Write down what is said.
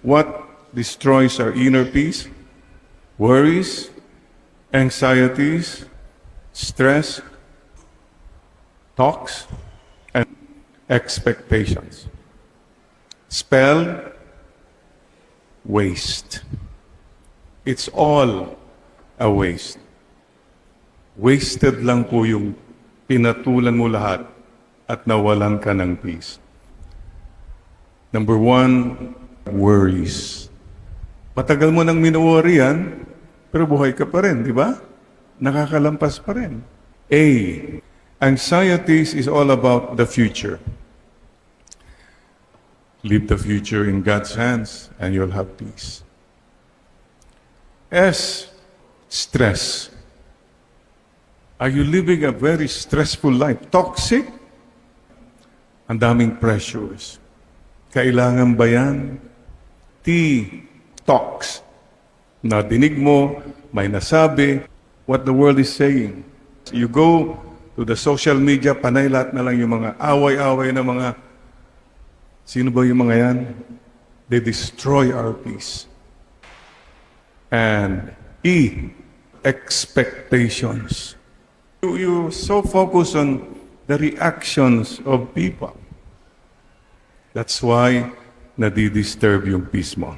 what destroys our inner peace? Worries, anxieties, stress, talks, and expectations. Spell, waste. It's all a waste. Wasted lang po yung pinatulan mo lahat at nawalan ka ng peace. Number one, worries. Matagal mo nang minuworry yan, pero buhay ka pa rin, di ba? Nakakalampas pa rin. A, anxieties is all about the future. Leave the future in God's hands and you'll have peace. S, stress. Are you living a very stressful life? Toxic? Ang daming pressures. Kailangan ba yan? T, talks. Nadinig mo, may nasabi, what the world is saying. You go to the social media, panay lahat na lang yung mga away-away na mga, sino ba yung mga yan? They destroy our peace. And E, expectations. You so focus on the reactions of people. That's why nadidisturb yung peace mo.